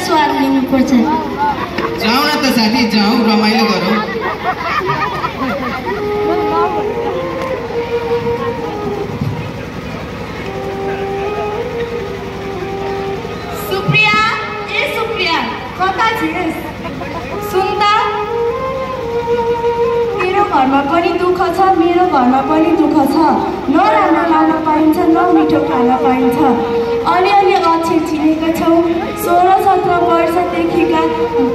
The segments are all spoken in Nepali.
स्वाद लिनुपर्छ। जाऊ न त साथी, जाऊ रमाइलो गरौँ। सुप्रिया, ए सुप्रिया, कता छिस्? सुन त, तेरो घरमा पनि दुःख छ, मेरो घरमा पनि दुःख छ। न राम्रो लाउन पाइन्छ, न मिठो खान पाइन्छ। अलिअलि अक्षर चिनेका छौँ। 16-17 वर्षदेखिका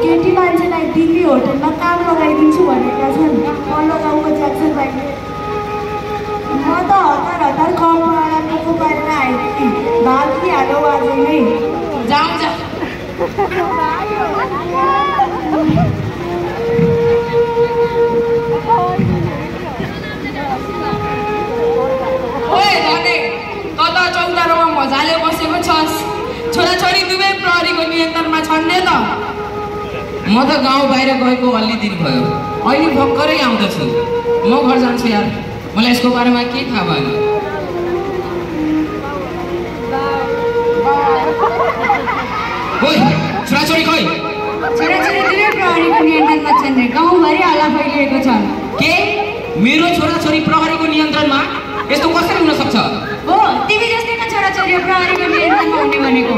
केटी मान्छेलाई दिल्ली होटलमा काम लगाइदिन्छु भनेका छन् पल्लो गाउँको ज्याक्सन भाइले। म त हतार कम भाडाको पारेर आएँ। भागिहालौ आज नै। जाऊ जा। ओए धने, कता चौतारोमा मजाले बसेको छस्? छोराछोरी दुवै प्रहरीको नियन्त्रणमा छन् नि त? म त गाउँ बाहिर गएको अलि दिन भयो, अहिले भर्खरै आउँदैछु। म घर जान्छु यार, मलाई यसको बारेमा केही थाहा भएन। ओइ छोराछोरी खै? छोराछोरी दुवै प्रहरीको नियन्त्रणमा छन् रे। गाउँभरि हल्ला फैलिएको छ। के मेरो छोराछोरी प्रहरीको नियन्त्रणमा? यस्तो कसरी हुन सक्छ? हो, तिमी जस्तैका छोराछोरी प्रहरीको नियन्त्रणमा हुने भनेको।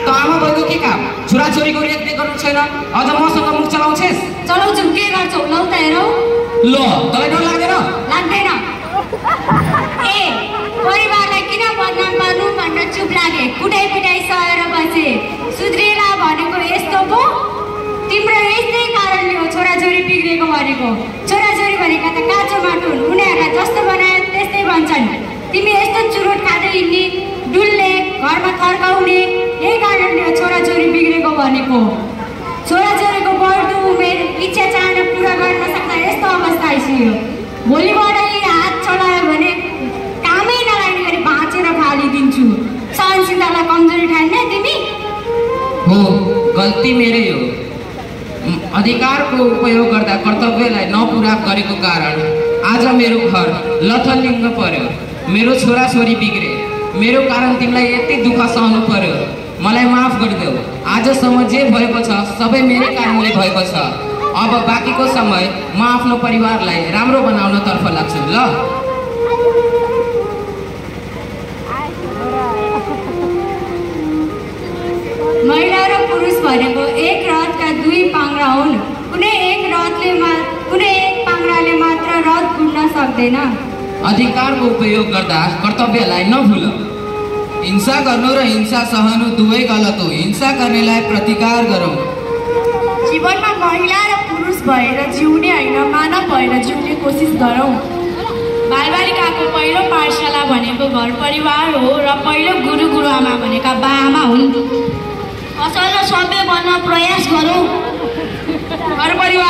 त आमा बाबुको के काम? छोराछोरीको रेखदेख गर्नु छैन, अझ मसँग मुख चलाउँछेस्? चलाउँछौ, के गर्छौ? लौ त हेरौ। ल, तँलाई डर लाग्दैन? लाग्दैन। ए, परिवारलाई किन बदनाम गर्नु भनेर चुप लागे, कुटाइ पिटाइ सहेर बसे। सुध्रिएला भनेको यस्तो पो? तिम्रो यस्तै कारणले हो छोराछोरी बिग्रेको भनेको। छोराछोरी भनेका त काँचो माटो हुन्, उनीहरूलाई जस्तो बनायो त्यस्तै भन्छन्। तिमी यस्तो चुरोट खाँदै हिँड्ने, डुल्ने, घरमा थर्काउने, यही कारणले हो छोराछोरी बिग्रेको भनेको। छोराछोरीको बढ्दो उमेर, इच्छा चाहना पुरा गर्न सक्दा यस्तो अवस्था आइसक्यो। भोलिबाट यी हात चलायो भने कामै नलाग्ने गरी भाँचेर फालिदिन्छु। सहनशीलतालाई कमजोरी ठान्ने तिमी? हो, गल्ती मेरै हो। अधिकारको उपयोग गर्दा कर्तव्यलाई नपुरा गरेको कारण आज मेरो घर लथलिङ्ग पर्यो। मेरो छोराछोरी बिग्रे, मेरो कारण तिमीलाई यति दुःख सहनु पर्यो। मलाई माफ गरिदेऊ। आजसम्म जे भएको छ सबै मेरै कारणले भएको छ। अब बाँकीको समय म आफ्नो परिवारलाई राम्रो बनाउन तर्फ लाग्छु। ल, महिला र पुरुष भनेको एक रथका दुई पाङ्ग्रा हुन्। कुनै एक पाङ्ग्राले मात्र रथ गुड्न सक्दैन। अधिकारको उपयोग गर्दा कर्तव्यलाई नभुल। हिंसा गर्नु र हिंसा सहनु दुवै गलत हो। हिंसा गर्नेलाई प्रतिकार गरौँ। जीवनमा महिला र पुरुष भएर जिउने होइन, मानव भएर जिउने कोसिस गरौँ। बालबालिकाको पहिलो पाठशाला भनेको घर परिवार हो र पहिलो गुरु गुरुआमा भनेका बाआमा हुन्। असल र सभ्य बन्न प्रयास गरौँ। घर परिवार